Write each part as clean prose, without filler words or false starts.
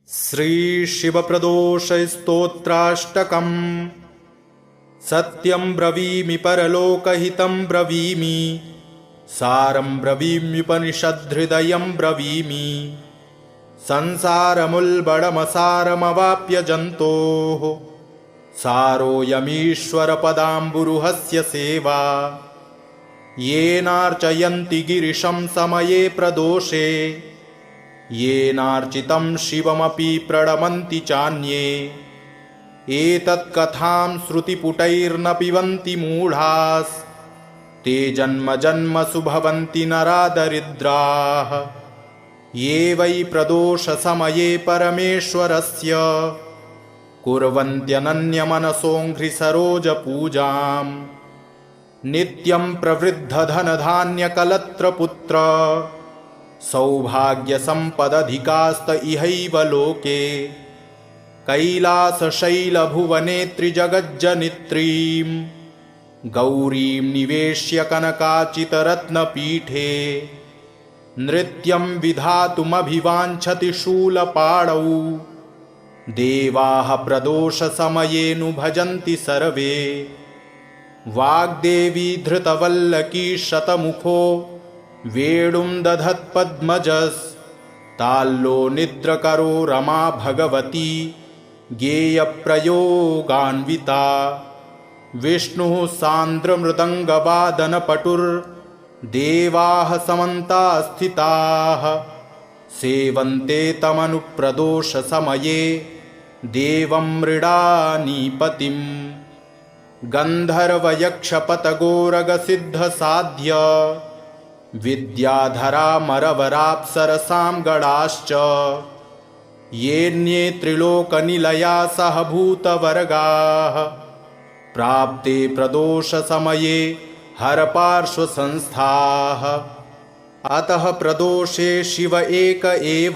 श्रीशिवप्रदोषस्तोत्राष्टकम्। सत्यं ब्रवीमि परलोकहितं ब्रवीमि, सारं ब्रवीम्युपनिषद्धृदयं ब्रवीमि। संसारमुल्बणमसारमवाप्य जन्तोः, सारोऽयमीश्वरपदाम्बुरुहस्य सेवा। येनार्चयन्ति गिरिशं समये प्रदोषे, येनार्चितं शिवमपि प्रणमन्ति चान्ये। एतत्कथां श्रुतिपुटैर्न पिबन्ति मूढास्, ते जन्म जन्मसु भवन्ति नरा दरिद्राः। ये वै प्रदोषसमये परमेश्वरस्य, कुर्वन्त्यनन्यमनसोऽङ्घ्रिसरोजपूजाम्। नित्यं प्रवृद्धधनधान्यकलत्रपुत्र, सौभाग्यसम्पदधिकास्त इहैव लोके। कैलासशैलभुवने त्रिजगज्जनित्रीं, गौरीं निवेश्य कनकाचितरत्नपीठे। नृत्यं विधातुमभिवाञ्छति शूलपाणौ, देवाः प्रदोषसमयेऽनु भजन्ति सर्वे। वाग्देवी धृतवल्लकी शतमुखो, वेणुं दधत्पद्मजस्। ताल्लो निद्रकरो रमा भगवती, गेयप्रयोगान्विता। विष्णुः सान्द्रमृदङ्गवादनपटुर्देवाः समन्ताः स्थिताः। सेवन्ते तमनुप्रदोषसमये, देवं मृडानीपतिम्। गन्धर्वयक्षपतगोरगसिद्धसाध्य, विद्याधरामरवराप्सरसां गणाश्च। येऽन्ये त्रिलोकनिलया सह भूतवर्गाः, प्राप्ते प्रदोषसमये हरपार्श्वसंस्थाः। अतः प्रदोषे शिव एक एव,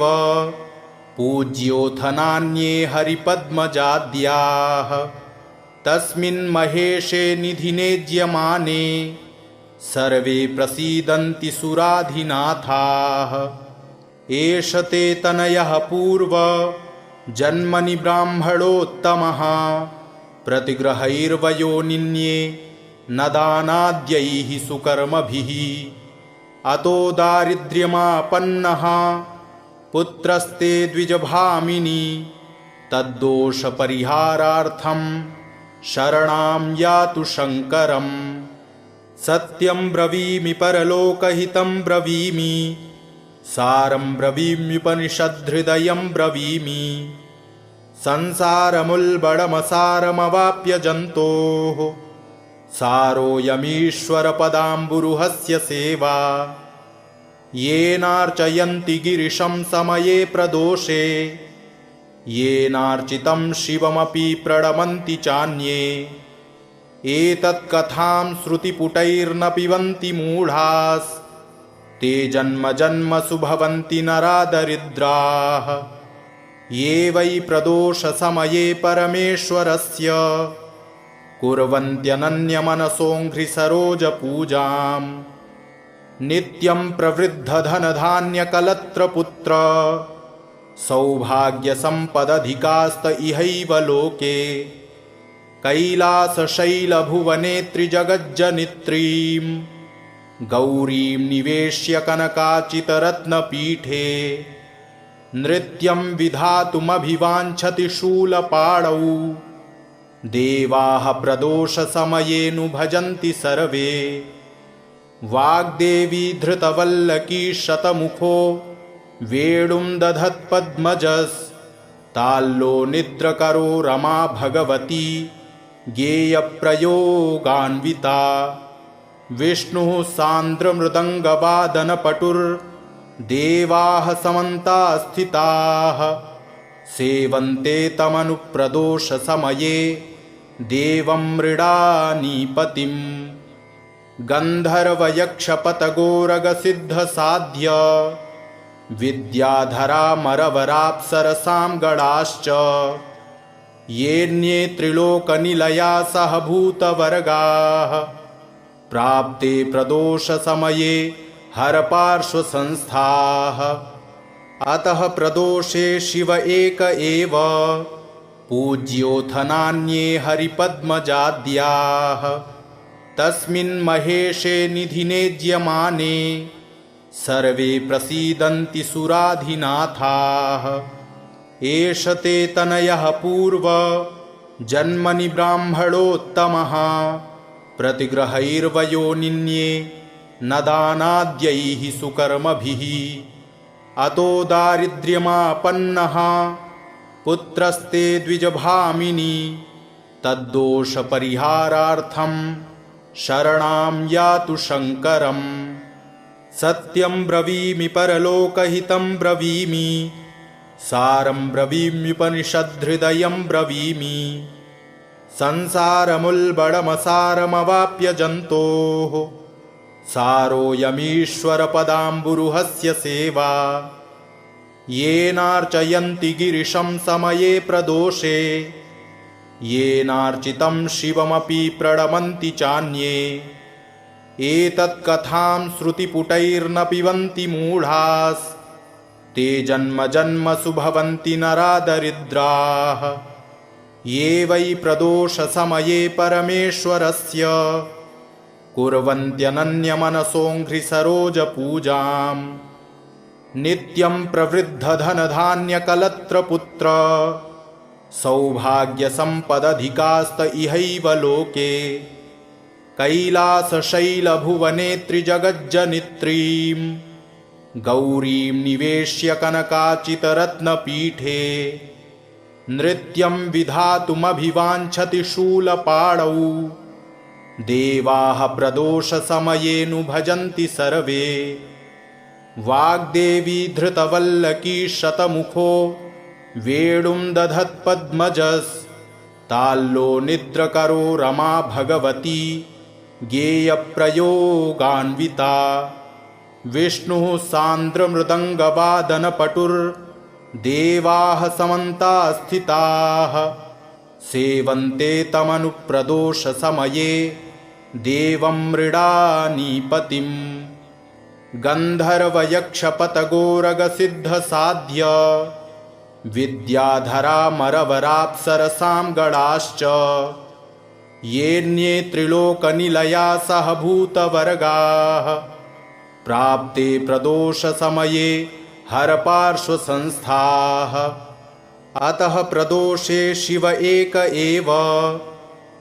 पूज्योऽथ नान्ये हरिपद्मजाद्याः। तस्मिन् महेशे निधिनेज्यमाने, सर्वे प्रसीदन्ति सुराधिनाथाः। एष ते तनयः पूर्व जन्मनि ब्राह्मणोत्तमः, प्रतिग्रहैर्वयोनिन्ये न दानाद्यैः सुकर्मभिः। अतो दारिद्र्यमापन्नः पुत्रस्ते द्विजभामिनी, तद्दोषपरिहारार्थं शरणां यातु शङ्करम्। सत्यं ब्रवीमि परलोकहितं ब्रवीमि, सारं ब्रवीम्युपनिषद्धृदयं ब्रवीमि। संसारमुल्बणमसारमवाप्य जन्तोः, सारोऽयमीश्वरपदाम्बुरुहस्य सेवा। येनार्चयन्ति गिरिशं समये प्रदोषे, येनार्चितं शिवमपि प्रणमन्ति चान्ये। एतत्कथां श्रुतिपुटैर्न पिबन्ति मूढास्, ते जन्म जन्मसु भवन्ति नरा दरिद्राः। ये वै प्रदोषसमये परमेश्वरस्य, कुर्वन्त्यनन्यमनसोऽङ्घ्रिसरोजपूजाम्। नित्यं प्रवृद्धधनधान्यकलत्रपुत्र, सौभाग्यसम्पदधिकास्त इहैव लोके। कैलासशैलभुवने त्रिजगज्जनित्रीं, गौरीं निवेश्य कनकाचितरत्नपीठे। नृत्यं विधातुमभिवाञ्छति शूलपाणौ, देवाः प्रदोषसमयेऽनु भजन्ति सर्वे। वाग्देवी धृतवल्लकी शतमुखो, वेणुं दधत्पद्मजस्। ताल्लो निद्रकरो रमा भगवती, गेयप्रयोगान्विता। विष्णुः सान्द्रमृदङ्गवादनपटुर्देवाः समन्ताः स्थिताः। सेवन्ते तमनुप्रदोषसमये, देवं मृडानीपतिम्। गन्धर्वयक्षपतगोरगसिद्धसाध्य, विद्याधरामरवराप्सरसां गणाश्च। येऽन्ये त्रिलोकनिलया सह भूतवर्गाः, प्राप्ते प्रदोषसमये हरपार्श्वसंस्थाः। अतः प्रदोषे शिव एक एव पूज्योऽथ नान्ये हरिपद्मजाद्याः तस्मिन् महेशे निधिनेज्यमाने सर्वे प्रसीदन्ति सुराधिनाथाः एष ते तनयः पूर्व जन्मनि ब्राह्मणोत्तमः प्रतिग्रहैर्वयोनिन्ये न दानाद्यैः सुकर्मभिः अतो दारिद्र्यमापन्नः पुत्रस्ते द्विजभामिनी तद्दोषपरिहारार्थं शरणां यातु शङ्करम् सत्यं ब्रवीमि परलोकहितं ब्रवीमि सारं ब्रवीम्युपनिषद्धृदयं ब्रवीमि संसारमुल्बणमसारमवाप्य जन्तोः सारोऽयमीश्वरपदाम्बुरुहस्य सेवा येनार्चयन्ति गिरिशं समये प्रदोषे येनार्चितं शिवमपि प्रणमन्ति चान्ये एतत्कथां श्रुतिपुटैर्न पिबन्ति मूढास् ते जन्म जन्मसु भवन्ति नरा दरिद्राः ये वै प्रदोषसमये परमेश्वरस्य कुर्वन्त्यनन्यमनसोऽङ्घ्रिसरोजपूजाम् नित्यं प्रवृद्धधनधान्यकलत्रपुत्र सौभाग्यसम्पदधिकास्त इहैव लोके कैलासशैलभुवनेत्रिजगज्जनित्रीं गौरीं निवेश्य कनकाचितरत्नपीठे नृत्यं विधातुमभिवाञ्छति शूलपाणौ देवाः प्रदोषसमयेऽनु भजन्ति सर्वे वाग्देवी धृतवल्लकी शतमुखो वेणुं दधत्पद्मजस्ताल्लो निद्रकरो रमा भगवती गेयप्रयोगान्विता विष्णुः सान्द्रमृदङ्गवादनपटुर्देवाः समन्तास्थिताः सेवन्ते तमनुप्रदोषसमये देवं मृडानीपतिम् गन्धर्वयक्षपतगोरगसिद्धसाध्य विद्याधरामरवराप्सरसां गणाश्च येऽन्ये त्रिलोकनिलया सह भूतवर्गाः प्राप्ते प्रदोषसमये हरपार्श्वसंस्थाः अतः प्रदोषे शिव एक एव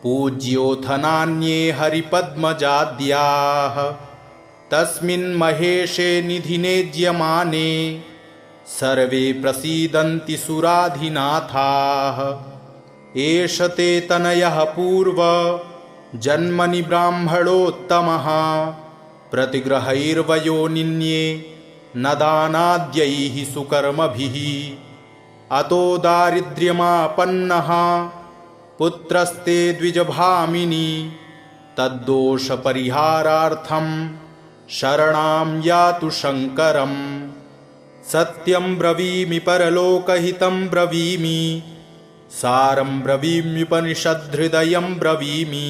पूज्योऽथ नान्ये हरिपद्मजाद्याः तस्मिन् महेशे निधिनेज्यमाने सर्वे प्रसीदन्ति सुराधिनाथाः एष ते तनयः पूर्व जन्मनि ब्राह्मणोत्तमः प्रतिग्रहैर्वयोनिन्ये न दानाद्यैः सुकर्मभिः अतो दारिद्र्यमापन्नः पुत्रस्ते द्विजभामिनी तद्दोषपरिहारार्थं शरणां यातु शङ्करम् सत्यं ब्रवीमि परलोकहितं ब्रवीमि सारं ब्रवीम्युपनिषद्धृदयं ब्रवीमि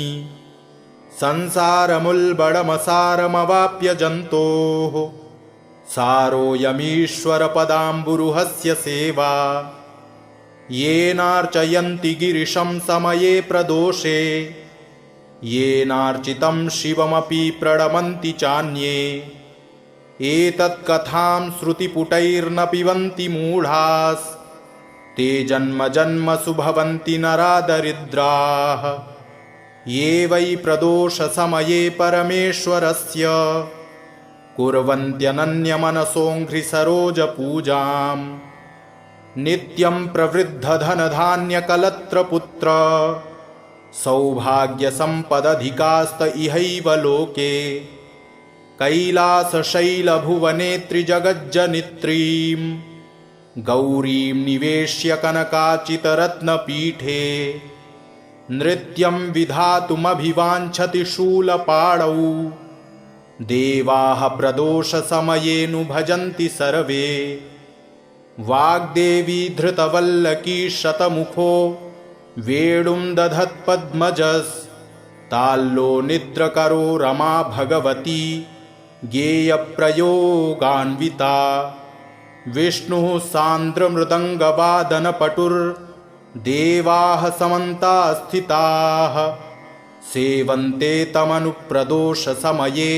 संसारमुल्बणमसारमवाप्य जन्तोः सारोऽयमीश्वरपदाम्बुरुहस्य सेवा येनार्चयन्ति गिरिशं समये प्रदोषे येनार्चितं शिवमपि प्रणमन्ति चान्ये एतत्कथां श्रुतिपुटैर्न पिबन्ति मूढास् ते जन्म जन्मसु भवन्ति नरा दरिद्राः ये वै प्रदोषसमये परमेश्वरस्य कुर्वन्त्यनन्यमनसोऽङ्घ्रिसरोजपूजाम् नित्यं प्रवृद्धधनधान्यकलत्रपुत्र सौभाग्यसम्पदधिकास्त इहैव लोके कैलासशैलभुवनेत्रिजगज्जनित्रीं गौरीं निवेश्य कनकाचितरत्नपीठे नृत्यं विधातुमभिवाञ्छति शूलपाणौ देवाः प्रदोषसमयेऽनु भजन्ति सर्वे वाग्देवी धृतवल्लकी शतमुखो वेणुं दधत्पद्मजस्ताल्लो निद्रकरो रमा भगवती गेयप्रयोगान्विता विष्णुः सान्द्रमृदङ्गवादनपटुर्देवाः समन्ताः स्थिताः सेवन्ते तमनुप्रदोषसमये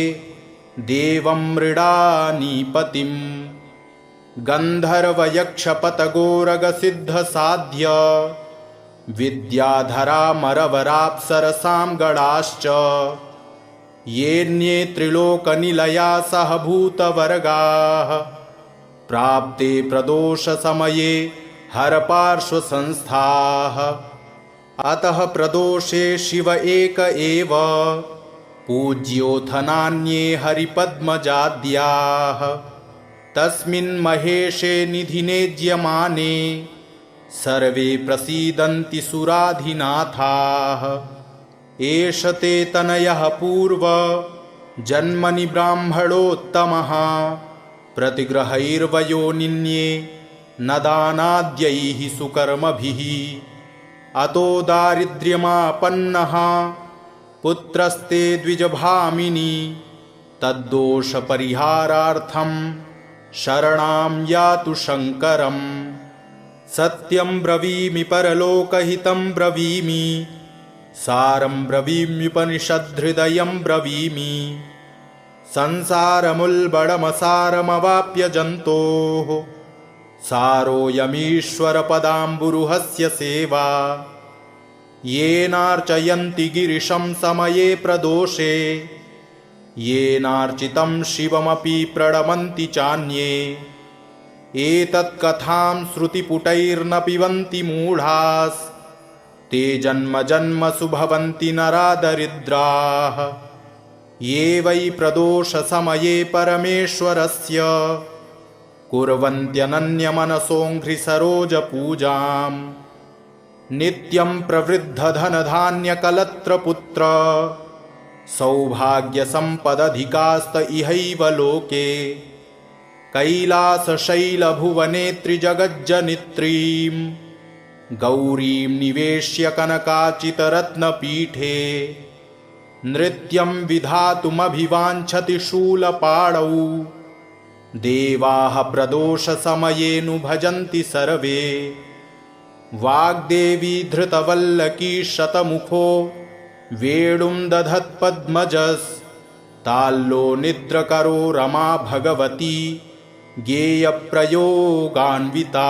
देवं मृडानीपतिम् गन्धर्वयक्षपतगोरगसिद्धसाध्य विद्याधरामरवराप्सरसां गणाश्च येऽन्ये त्रिलोकनिलया सह भूतवर्गाः प्राप्ते प्रदोषसमये हरपार्श्वसंस्थाः अतः प्रदोषे शिव एक एव पूज्योऽथ नान्ये हरिपद्मजाद्याः तस्मिन् महेशे निधिने ज्यमाने सर्वे प्रसीदन्ति सुराधिनाथाः एष ते तनयः पूर्व जन्मनि ब्राह्मणोत्तमः प्रतिग्रहैर्वयोनिन्ये न दानाद्यैः सुकर्मभिः अतो दारिद्र्यमापन्नः पुत्रस्ते द्विजभामिनी तद्दोषपरिहारार्थं शरणां यातु शङ्करम् सत्यं ब्रवीमि परलोकहितं ब्रवीमि सारं ब्रवीम्युपनिषद्धृदयं ब्रवीमि संसारमुल्बणमसारमवाप्य जन्तोः सारोऽयमीश्वरपदाम्बुरुहस्य सेवा येनार्चयन्ति गिरिशं समये प्रदोषे येनार्चितं शिवमपि प्रणमन्ति चान्ये एतत्कथां श्रुतिपुटैर्न पिबन्ति मूढास्ते जन्म जन्मसु भवन्ति नरादरिद्राः ये वै प्रदोषसमये परमेश्वरस्य कुर्वन्त्यनन्यमनसोऽङ्घ्रिसरोजपूजाम् नित्यं प्रवृद्धधनधान्यकलत्रपुत्र सौभाग्यसम्पदधिकास्त इहैव लोके कैलासशैलभुवनेत्रिजगज्जनित्रीं गौरीं निवेश्य कनकाचितरत्नपीठे नृत्यं विधातुमभिवाञ्छति शूलपाणौ देवाः प्रदोषसमयेनु भजन्ति सर्वे वाग्देवी धृतवल्लकी शतमुखो वेणुं दधत्पद्मजस्ताल्लो निद्रकरो रमा भगवती गेयप्रयोगान्विता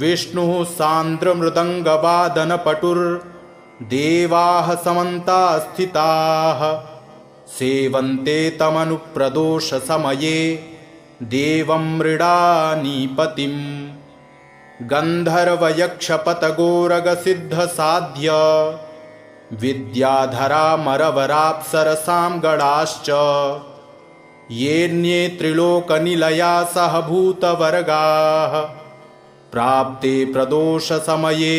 विष्णुः सान्द्रमृदङ्गवादनपटुर्देवाः समन्ताः स्थिताः सेवन्ते तमनुप्रदोषसमये देवं मृडानीपतिम् गन्धर्वयक्षपतगोरगसिद्धसाध्य विद्याधरामरवराप्सरसां गणाश्च येऽन्ये त्रिलोकनिलया सह भूतवर्गाः प्राप्ते प्रदोषसमये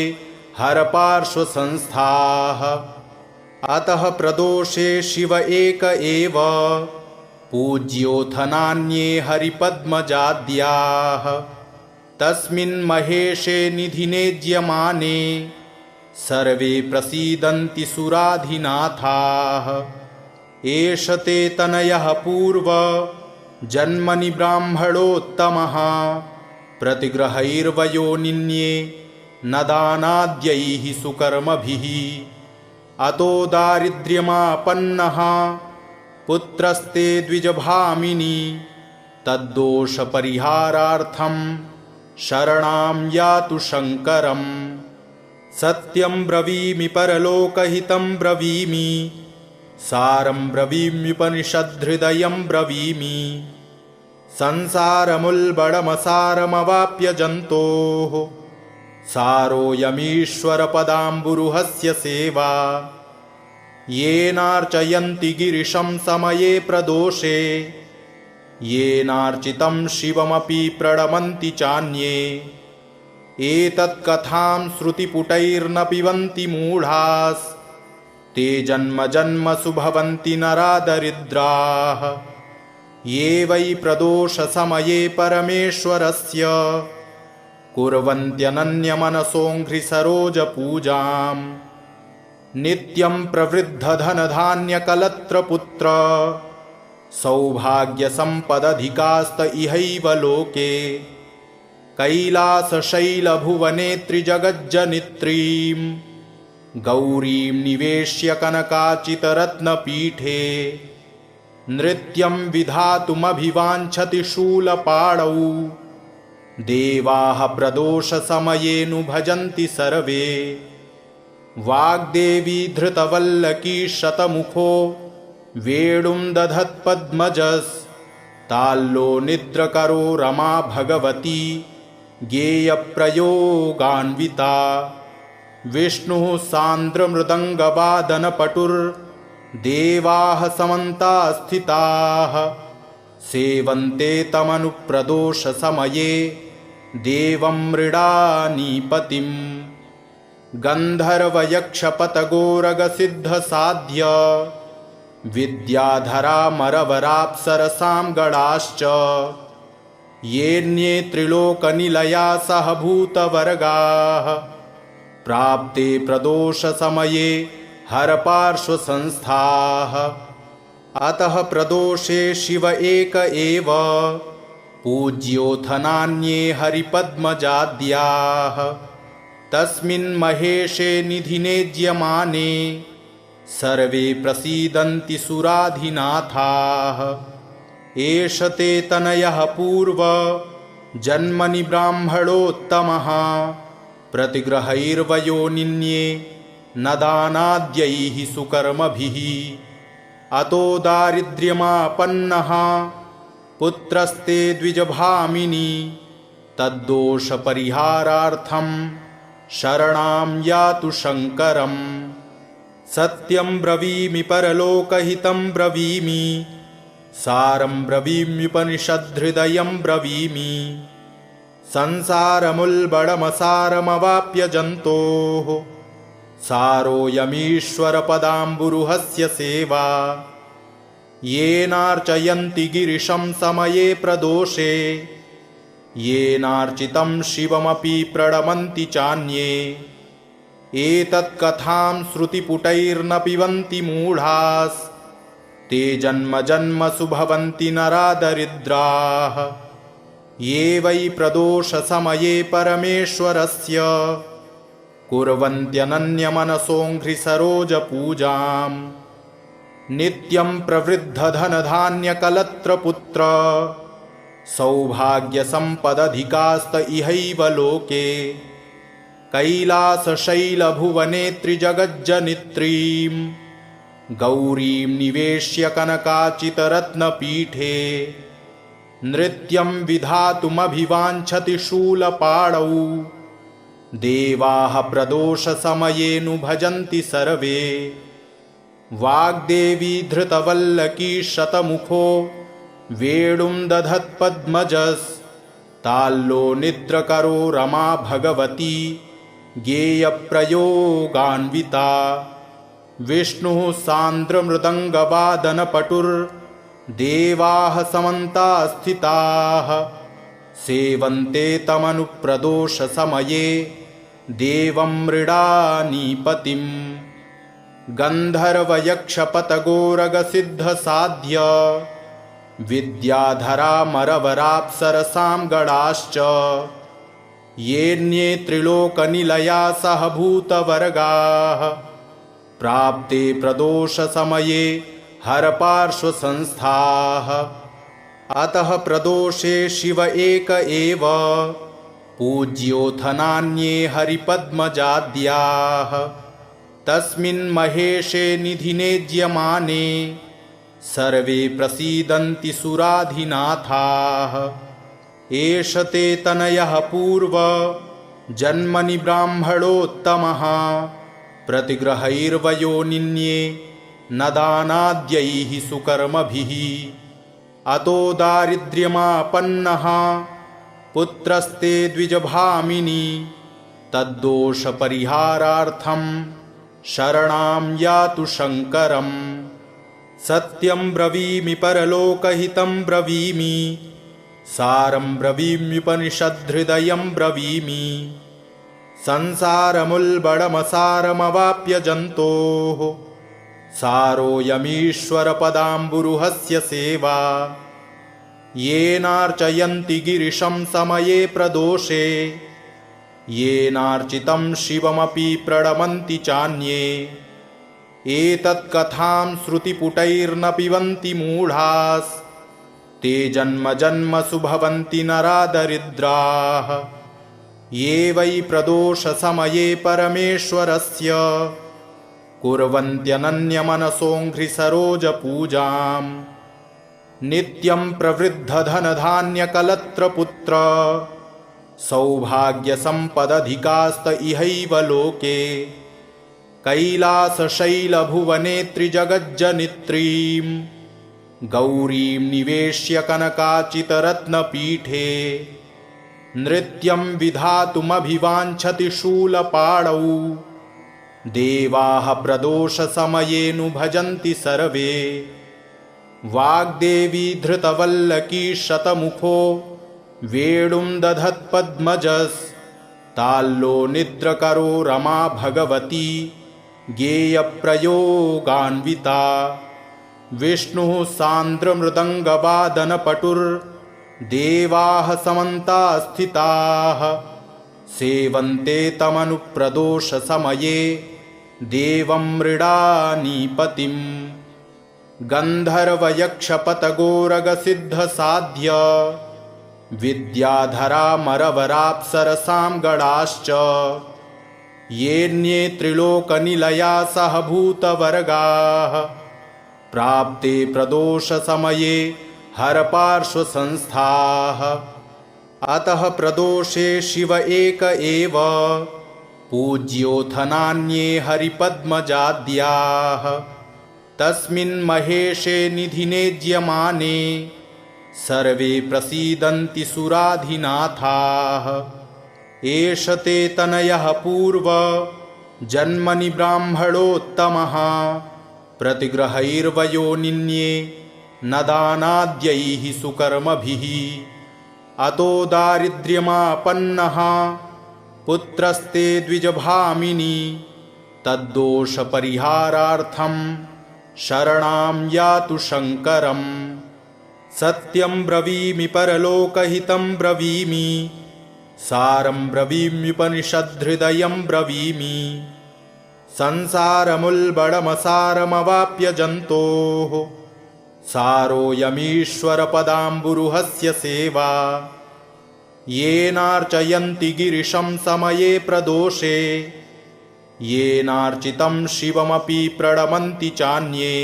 हरपार्श्वसंस्थाः अतः प्रदोषे शिव एक एव पूज्योऽथ नान्ये हरिपद्मजाद्याः तस्मिन् महेशे निधिने ज्यमाने सर्वे प्रसीदन्ति सुराधिनाथाः एष ते तनयः पूर्व जन्मनि ब्राह्मणोत्तमः प्रतिग्रहैर्वयोनिन्ये न दानाद्यैः सुकर्मभिः अतो दारिद्र्यमापन्नः पुत्रस्ते द्विजभामिनी तद्दोषपरिहारार्थं शरणां यातु शङ्करम् सत्यं ब्रवीमि परलोकहितं ब्रवीमि सारं ब्रवीम्युपनिषद्धृदयं ब्रवीमि संसारमुल्बणमसारमवाप्य जन्तोः सारोऽयमीश्वरपदाम्बुरुहस्य सेवा येनार्चयन्ति गिरिशं समये प्रदोषे येनार्चितं शिवमपि प्रणमन्ति चान्ये एतत्कथां श्रुतिपुटैर्न पिबन्ति मूढास्ते जन्म जन्मसु भवन्ति नरादरिद्राः ये वै प्रदोषसमये परमेश्वरस्य कुर्वन्त्यनन्यमनसोऽङ्घ्रिसरोजपूजाम् नित्यं प्रवृद्धधनधान्यकलत्रपुत्र सौभाग्यसम्पदधिकास्त इहैव लोके कैलासशैलभुवने त्रिजगज्जनित्रीं गौरीं निवेश्य कनकाचितरत्नपीठे नृत्यं विधातुमभिवाञ्छति शूलपाणौ देवाः प्रदोषसमयेनु भजन्ति सर्वे वाग्देवी धृतवल्लकी शतमुखो वेणुं दधत्पद्मजस्ताल्लो निद्रकरो रमा भगवती गेयप्रयोगान्विता विष्णुः सान्द्रमृदङ्गवादनपटुर्देवाः समन्ताः स्थिताः सेवन्ते तमनुप्रदोषसमये देवं मृडानीपतिम् गन्धर्वयक्षपतगोरगसिद्धसाध्य विद्याधरामरवराप्सरसां गणाश्च येऽन्ये त्रिलोकनिलया सह भूतवर्गाः प्राप्ते प्रदोषसमये हरपार्श्वसंस्थाः अतः प्रदोषे शिव एक एव पूज्योऽथ नान्ये हरिपद्मजाद्याः तस्मिन् महेशे निधिनेज्यमाने सर्वे प्रसीदन्ति सुराधिनाथाः एष ते तनयः पूर्व जन्मनि ब्राह्मणोत्तमः प्रतिग्रहैर्वयोनिन्ये न दानाद्यैः सुकर्मभिः अतो दारिद्र्यमापन्नः पुत्रस्ते द्विजभामिनी तद्दोषपरिहारार्थं शरणां यातु शङ्करम् सत्यं ब्रवीमि परलोकहितं ब्रवीमि सारं ब्रवीम्युपनिषद्धृदयं ब्रवीमि संसारमुल्बणमसारमवाप्य जन्तोः सारोऽयमीश्वरपदाम्बुरुहस्य सेवा येनार्चयन्ति गिरिशं समये प्रदोषे येनार्चितं शिवमपि प्रणमन्ति चान्ये एतत्कथां श्रुतिपुटैर्न पिबन्ति मूढास् ते जन्म जन्मसु भवन्ति नरादरिद्राः ये वै प्रदोषसमये परमेश्वरस्य कुर्वन्त्यनन्यमनसोऽङ्घ्रिसरोजपूजाम् नित्यं प्रवृद्धधनधान्यकलत्रपुत्र सौभाग्यसम्पदधिकास्त इहैव लोके कैलासशैलभुवने त्रिजगज्जनित्रीं गौरीं निवेश्य कनकाचितरत्नपीठे नृत्यं विधातुमभिवाञ्छति शूलपाणौ देवाः प्रदोषसमयेनु भजन्ति सर्वे वाग्देवी धृतवल्लकी शतमुखो वेणुं दधत्पद्मजस्ताल्लो निद्रकरो रमा भगवती गेयप्रयोगान्विता विष्णुः सान्द्रमृदङ्गवादनपटुर्देवाः समन्ताः स्थिताः सेवन्ते तमनुप्रदोषसमये देवं मृडानीपतिम् गन्धर्वयक्षपतगोरगसिद्धसाध्य विद्याधरामरवराप्सरसां गणाश्च येऽन्ये त्रिलोकनिलया सह भूतवर्गाः प्राप्ते प्रदोषसमये हरपार्श्वसंस्थाः अतः प्रदोषे शिव एक एव पूज्योऽथ नान्ये हरिपद्मजाद्याः तस्मिन् महेशे निधिनेज्यमाने सर्वे प्रसीदन्ति सुराधिनाथाः एष ते तनयः पूर्व जन्मनि ब्राह्मणोत्तमः प्रतिग्रहैर्वयोनिन्ये न दानाद्यैः सुकर्मभिः अतो दारिद्र्यमापन्नः पुत्रस्ते द्विजभामिनी तद्दोषपरिहारार्थं शरणां यातु शङ्करम् सत्यं ब्रवीमि परलोकहितं ब्रवीमि सारं ब्रवीम्युपनिषद्धृदयं ब्रवीमि संसारमुल्बणमसारमवाप्य जन्तोः सारोऽयमीश्वरपदाम्बुरुहस्य सेवा येनार्चयन्ति गिरिशं समये प्रदोषे येनार्चितं शिवमपि प्रणमन्ति चान्ये एतत्कथां श्रुतिपुटैर्न पिबन्ति मूढास् ते जन्म जन्मसु भवन्ति नरा दरिद्राः ये वै प्रदोषसमये परमेश्वरस्य कुर्वन्त्यनन्यमनसोऽङ्घ्रिसरोजपूजाम् नित्यं प्रवृद्धधनधान्यकलत्रपुत्र सौभाग्यसम्पदधिकास्त इहैव लोके कैलासशैलभुवने त्रिजगज्जनित्रीं गौरीं निवेश्य कनकाचितरत्नपीठे नृत्यं विधातुमभिवाञ्छति शूलपाणौ देवाः प्रदोषसमयेनु भजन्ति सर्वे वाग्देवी धृतवल्लकी शतमुखो वेणुं दधत्पद्मजस्ताल्लो निद्रकरो रमा भगवती गेयप्रयोगान्विता विष्णुः सान्द्रमृदङ्गवादनपटुर्देवाः समन्ताः स्थिताः सेवन्ते तमनुप्रदोषसमये देवं मृडानीपतिम् गन्धर्वयक्षपतगोरगसिद्धसाध्य विद्याधरामरवराप्सरसां गणाश्च येऽन्ये त्रिलोकनिलया सह भूतवर्गाः प्राप्ते प्रदोषसमये हरपार्श्वसंस्थाः अतः प्रदोषे शिव एक एव पूज्योऽथ नान्ये हरिपद्मजाद्याः तस्मिन् महेशे निधिनेज्यमाने सर्वे प्रसीदन्ति सुराधिनाथाः एष ते तनयः पूर्व जन्मनि ब्राह्मणोत्तमः प्रतिग्रहैर्वयोनिन्ये न दानाद्यैः सुकर्मभिः अतो दारिद्र्यमापन्नः पुत्रस्ते द्विजभामिनी तद्दोषपरिहारार्थं शरणां यातु शङ्करम् सत्यं ब्रवीमि परलोकहितं ब्रवीमि सारं ब्रवीम्युपनिषद्धृदयं ब्रवीमि संसारमुल्बणमसारमवाप्य जन्तोः सारोऽयमीश्वरपदाम्बुरुहस्य सेवा येनार्चयन्ति गिरिशं समये प्रदोषे येनार्चितं शिवमपि प्रणमन्ति चान्ये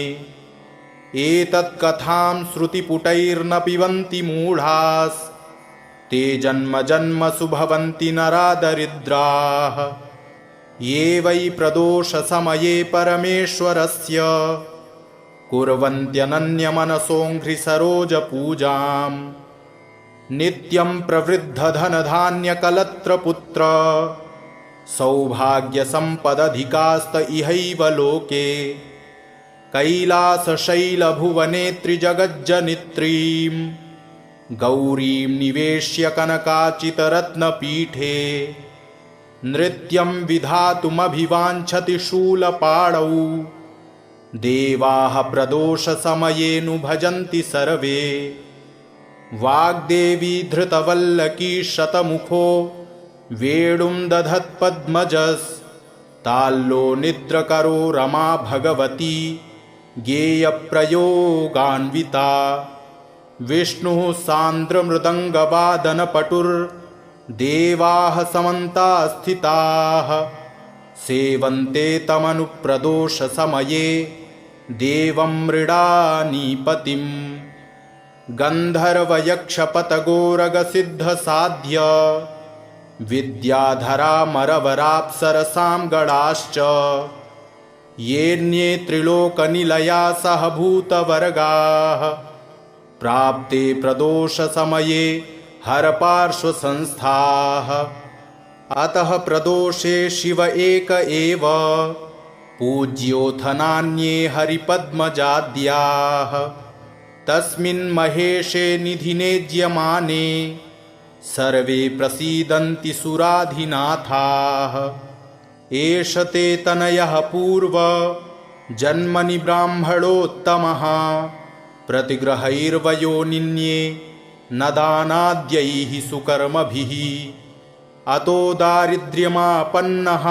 एतत्कथां श्रुतिपुटैर्न पिबन्ति मूढास् ते जन्म जन्मसु भवन्ति नरा दरिद्राः ये वै प्रदोषसमये परमेश्वरस्य कुर्वन्त्यनन्यमनसोऽङ्घ्रिसरोजपूजाम् नित्यं प्रवृद्धधनधान्यकलत्रपुत्र सौभाग्यसम्पदधिकास्त इहैव लोके कैलासशैलभुवने त्रिजगज्जनित्रीं गौरीं निवेश्य कनकाचितरत्नपीठे नृत्यं विधातुमभिवाञ्छति शूलपाणौ देवाः प्रदोषसमयेनु भजन्ति सर्वे वाग्देवी धृतवल्लकी शतमुखो वेणुं दधत्पद्मजस्ताल्लो निद्रकरो रमा भगवती गेयप्रयोगान्विता विष्णुः सान्द्रमृदङ्गवादनपटुर्देवाः समन्ताः स्थिताः सेवन्ते तमनुप्रदोषसमये देवं मृडानीपतिम् गन्धर्वयक्षपतगोरगसिद्धसाध्य विद्याधरामरवराप्सरसां गणाश्च येऽन्ये त्रिलोकनिलया सह भूतवर्गाः प्राप्ते प्रदोषसमये हरपार्श्वसंस्थाः अतः प्रदोषे शिव एक एव पूज्योऽथ नान्ये हरिपद्मजाद्याः तस्मिन् महेशे निधिनेज्यमाने सर्वे प्रसीदन्ति सुराधिनाथाः एष ते तनयः पूर्व जन्मनि ब्राह्मणोत्तमः प्रतिग्रहैर्वयोनिन्ये न दानाद्यैः सुकर्मभिः अतो दारिद्र्यमापन्नः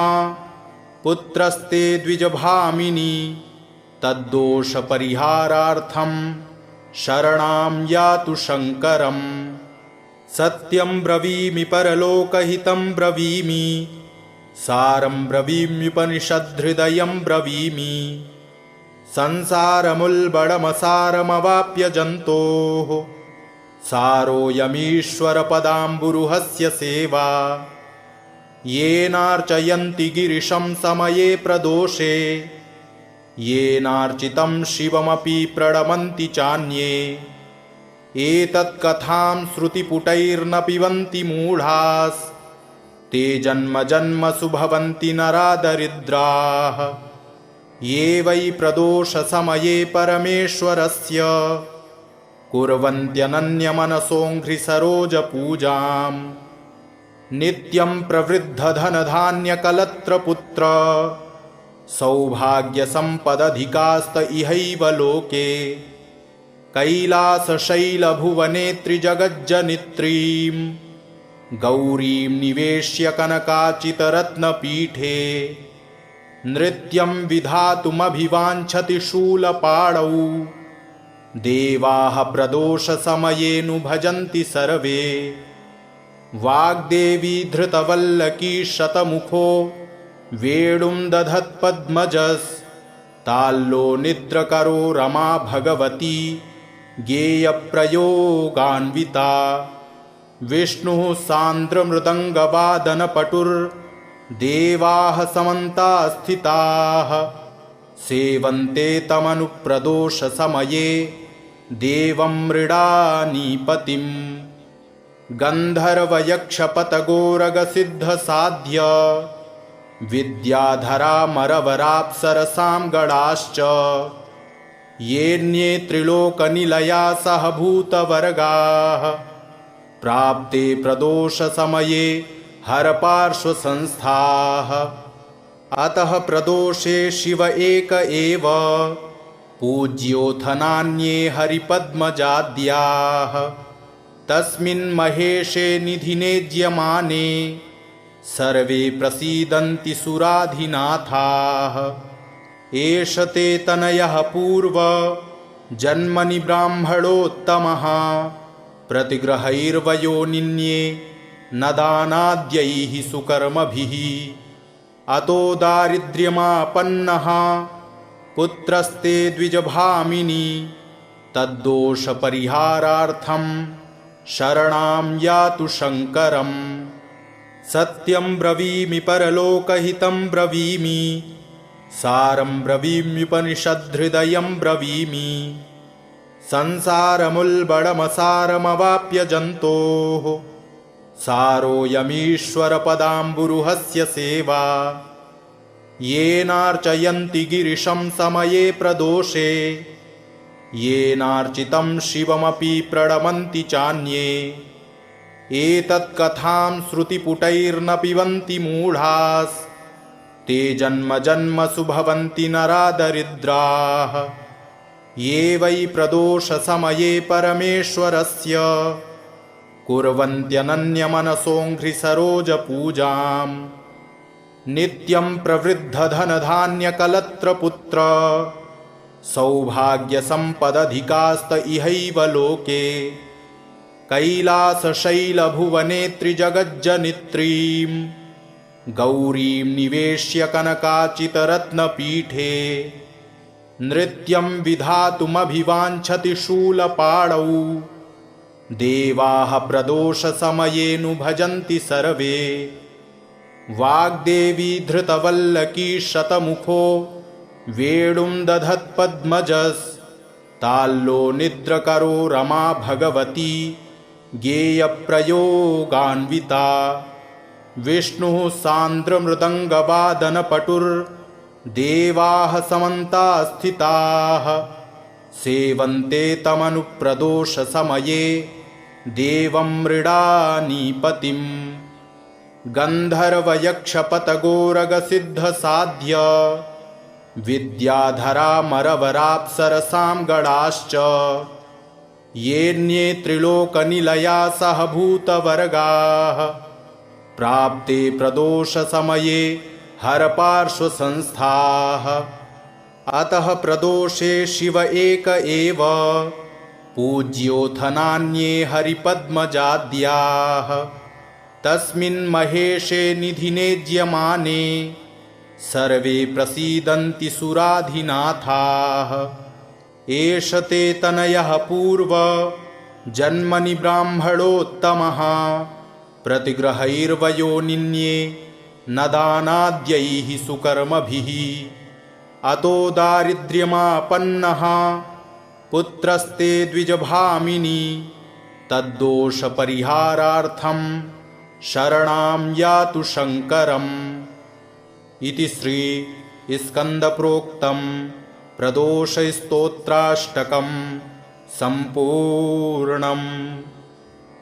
पुत्रस्ते द्विजभामिनी तद्दोषपरिहारार्थं शरणां यातु शङ्करम् सत्यं ब्रवीमि परलोकहितं ब्रवीमि सारं ब्रवीम्युपनिषद्धृदयं ब्रवीमि संसारमुल्बणमसारमवाप्य जन्तोः सारोऽयमीश्वरपदाम्बुरुहस्य सेवा येनार्चयन्ति गिरिशं समये प्रदोषे येनार्चितं शिवमपि प्रणमन्ति चान्ये एतत्कथां श्रुतिपुटैर्न पिबन्ति मूढास् ते जन्म जन्मसु भवन्ति नरा दरिद्राः ये वै प्रदोषसमये परमेश्वरस्य कुर्वन्त्यनन्यमनसोऽङ्घ्रिसरोजपूजाम् नित्यं प्रवृद्धधनधान्यकलत्रपुत्र सौभाग्यसम्पदधिकास्त इहैव लोके कैलासशैलभुवने त्रिजगज्जनित्रीं गौरीं निवेश्य कनकाचितरत्नपीठे नृत्यं विधातुमभिवाञ्छति शूलपाणौ देवाः प्रदोषसमयेऽनु भजन्ति सर्वे वाग्देवी धृतवल्लकी शतमुखो वेणुं दधत्पद्मजस्ताल्लो निद्रकरो रमा भगवती गेयप्रयोगान्विता विष्णुः सान्द्रमृदङ्गवादनपटुर्देवाः समन्ताः स्थिताः सेवन्ते तमनुप्रदोषसमये देवं मृडानीपतिम् गन्धर्वयक्षपतगोरगसिद्धसाध्य विद्याधरामरवराप्सरसां गणाश्च येऽन्ये त्रिलोकनिलया सह भूतवर्गाः प्राप्ते प्रदोषसमये हरपार्श्वसंस्थाः अतः प्रदोषे शिव एक एव पूज्योऽथ नान्ये हरिपद्मजाद्याः तस्मिन् महेशे निधिनेज्यमाने सर्वे प्रसीदन्ति सुराधिनाथाः एष ते तनयः पूर्व जन्मनि ब्राह्मणोत्तमः प्रतिग्रहैर्वयोनिन्ये न दानाद्यैः सुकर्मभिः अतो दारिद्र्यमापन्नः पुत्रस्ते द्विजभामिनी तद्दोषपरिहारार्थं शरणां यातु शङ्करम् सत्यं ब्रवीमि परलोकहितं ब्रवीमि सारं ब्रवीम्युपनिषद्धृदयं ब्रवीमि संसारमुल्बणमसारमवाप्य जन्तोः सारोऽयमीश्वरपदाम्बुरुहस्य सेवा येनार्चयन्ति गिरिशं समये प्रदोषे येनार्चितं शिवमपि प्रणमन्ति चान्ये एतत्कथां श्रुतिपुटैर्न पिबन्ति मूढास् ते जन्म जन्मसु भवन्ति नरा दरिद्राः ये वै प्रदोषसमये परमेश्वरस्य कुर्वन्त्यनन्यमनसोऽङ्घ्रिसरोजपूजाम् नित्यं प्रवृद्धधनधान्यकलत्रपुत्र सौभाग्यसम्पदधिकास्त इहैव लोके कैलासशैलभुवने त्रिजगज्जनित्रीं गौरीं निवेश्य कनकाचितरत्नपीठे नृत्यं विधातुमभिवाञ्छति शूलपाणौ देवाः प्रदोषसमयेऽनु भजन्ति सर्वे वाग्देवी धृतवल्लकी शतमुखो वेणुं दधत्पद्मजस्ताल्लो निद्रकरो रमा भगवती गेयप्रयोगान्विता विष्णुः सान्द्रमृदङ्गवादनपटुर्देवाः समन्ताः स्थिताः सेवन्ते तमनुप्रदोषसमये देवं मृडानीपतिम् गन्धर्वयक्षपतगोरगसिद्धसाध्य विद्याधरामरवराप्सरसां गणाश्च येऽन्ये त्रिलोकनिलया सह भूतवर्गाः प्राप्ते प्रदोषसमये हरपार्श्वसंस्थाः। अतः प्रदोषे शिव एक एव पूज्योऽथ नान्ये हरिपद्मजाद्याः। तस्मिन् महेशे निधिने ज्यमाने सर्वे प्रसीदन्ति सुराधिनाथाः। एष ते तनयः पूर्व जन्मनि ब्राह्मणोत्तमः प्रतिग्रहैर्वयोनिन्ये न दानाद्यैः सुकर्मभिः। अतो दारिद्र्यमापन्नः पुत्रस्ते द्विजभामिनी तद्दोषपरिहारार्थं शरणां यातु शङ्करम्। इति श्री स्कन्दप्रोक्तं प्रदोषस्तोत्राष्टकं सम्पूर्णम्।